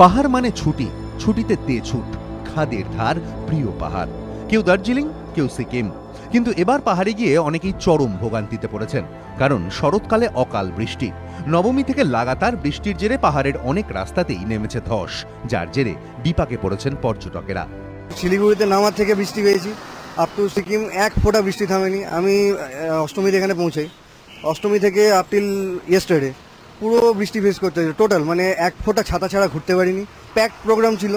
পাহাড় মানে ছুটি, ছুটিতে তেছুট, খাদের ধার, প্রিয় পাহাড়। কেউ দার্জিলিং, কেউ সিকিম। কিন্তু এবার পাহাড়ে গিয়ে অনেকেই চরম ভোগান্তিতে পড়েছেন, কারণ শরৎকালে অকাল বৃষ্টি। নবমী থেকে লাগাতার বৃষ্টির জেরে পাহাড়ের অনেক রাস্তাতেই নেমেছে ধস, যার জেরে বিপাকে পড়েছেন পর্যটকেরা। শিলিগুড়িতে নামার থেকে বৃষ্টি পেয়েছি, আপ টু সিকিম এক ফোঁটা বৃষ্টি থামেনি। আমি অষ্টমীতে এখানে পৌঁছাই, অষ্টমী থেকে আপ টিল ইয়েস্টারডে পুরো বৃষ্টি ফেস করতে হয়েছে। টোটাল মানে এক ফোঁটা ছাতা ছাড়া ঘুরতে পারিনি। প্যাক প্রোগ্রাম ছিল,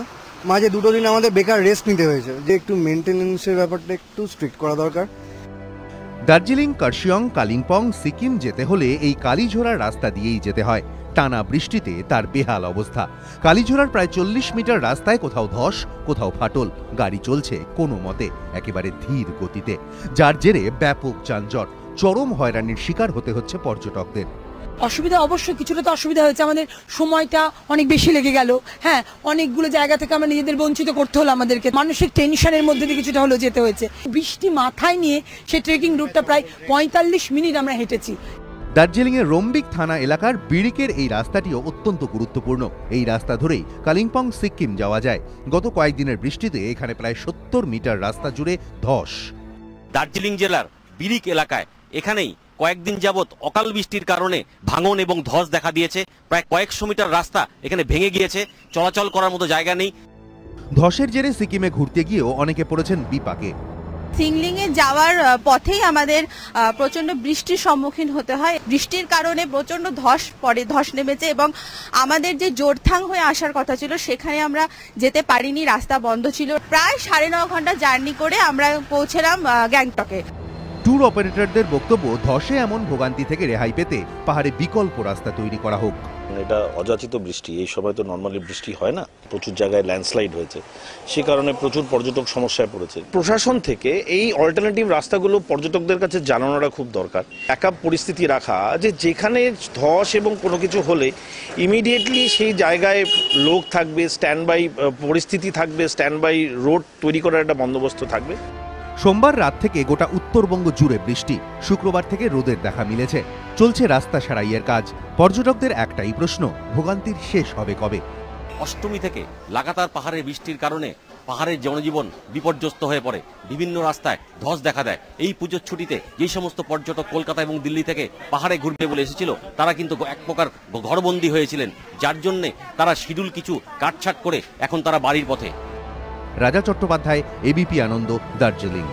মাঝে দুটো দিন আমাদের বেকার রেস্ট নিতে হয়েছে। যে একটু মেনটেন্যান্সের ব্যাপারটা একটু স্ট্রিক্ট করা দরকার। দার্জিলিং, কার্শিয়ং, কালিম্পং, সিকিম যেতে হলে এই কালীঝোড়ার রাস্তা দিয়েই যেতে হয়। টানা বৃষ্টিতে তার বেহাল অবস্থা। কালীঝোড়ার প্রায় 40 মিটার রাস্তায় কোথাও ধস, কোথাও ফাটল। গাড়ি চলছে কোনো মতে, একেবারে ধীর গতিতে, যার জেরে ব্যাপক যানজট। চরম হয়রানির শিকার হতে হচ্ছে পর্যটকদের। অসুবিধা অবশ্যই কিছুটা তো অসুবিধা হয়েছে, আমাদের সময়টা অনেক বেশি লেগে গেল। হ্যাঁ, অনেকগুলো জায়গা থেকে আমরা নিজেদের বঞ্চিত করতে হলো আমাদেরকে। মানসিক টেনশনের মধ্যে দিয়ে কিছুটা হলো যেতে হয়েছে। বৃষ্টি মাথায় নিয়ে সেই ট্রেকিং রুটটা প্রায় 45 মিনিট আমরা হেঁটেছি। দার্জিলিংয়ের রম্বিক থানা এলাকার বিড়িকের এই রাস্তাটিও অত্যন্ত গুরুত্বপূর্ণ। এই রাস্তা ধরেই কালিম্পং, সিকিম যাওয়া যায়। গত কয়েকদিনের বৃষ্টিতে এখানে প্রায় 70 মিটার রাস্তা জুড়ে ধস। দার্জিলিং জেলার বিড়িক এলাকায় এখানেই কয়েকদিন যাবৎ অকাল বৃষ্টির কারণে ভাঙন এবং ধস দেখা দিয়েছে। প্রায় কয়েকশো মিটার রাস্তা এখানে ভেঙে গিয়েছে, চলাচল করার মতো জায়গা নেই। ধসের জেরে সিকিমে ঘুরতে গিয়েও অনেকে পড়েছেন বিপাকে। সিংলিংয়ে যাওয়ার পথেই আমাদের প্রচন্ড বৃষ্টির সম্মুখীন হতে হয়। বৃষ্টির কারণে প্রচন্ড ধস নেমেছে এবং আমাদের যে জোরথাং হয়ে আসার কথা ছিল সেখানে আমরা যেতে পারিনি, রাস্তা বন্ধ ছিল। প্রায় 9.5 ঘন্টা জার্নি করে আমরা পৌঁছলাম গ্যাংটকে। ট্যুর অপারেটরদের বক্তব্য, ধসে এমন ভোগান্তি থেকে রেহাই পেতে পাহাড়ে বিকল্প রাস্তা তৈরি করা হোক। এটা অযাচিত বৃষ্টি, এই সময় তো নর্মালি বৃষ্টি হয় না। প্রচুর জায়গায় ল্যান্ডস্লাইড হয়েছে, সে কারণে প্রচুর পর্যটক সমস্যায় পড়েছে। প্রশাসন থেকে এই অল্টারনেটিভ রাস্তাগুলো পর্যটকদের কাছে জানানোটা খুব দরকার। ব্যাকআপ পরিস্থিতি রাখা, যে যেখানে ধস এবং কোনো কিছু হলে ইমিডিয়েটলি সেই জায়গায় লোক থাকবে, স্ট্যান্ড বাই পরিস্থিতি থাকবে, স্ট্যান্ড বাই রোড তৈরি করার একটা বন্দোবস্ত থাকবে। সোমবার রাত থেকে গোটা উত্তরবঙ্গ জুড়ে বৃষ্টি। শুক্রবার থেকে রোদের দেখা মিলেছে। চলছে রাস্তা সারাইয়ের কাজ। পর্যটকদের একটাই প্রশ্ন, ভোগান্তির শেষ হবে কবে? অষ্টমী থেকে লাগাতার পাহাড়ের বৃষ্টির কারণে পাহাড়ের জনজীবন বিপর্যস্ত হয়ে পড়ে। বিভিন্ন রাস্তায় ধস দেখা দেয়। এই পুজোর ছুটিতে যেই সমস্ত পর্যটক কলকাতা এবং দিল্লি থেকে পাহাড়ে ঘুরবে বলে এসেছিল, তারা কিন্তু এক প্রকার ঘরবন্দি হয়েছিলেন, যার জন্যে তারা শিডিউল কিছু কাটছাট করে এখন তারা বাড়ির পথে। রাজা চট্টোপাধ্যায়, এবিপি আনন্দ, দার্জিলিং।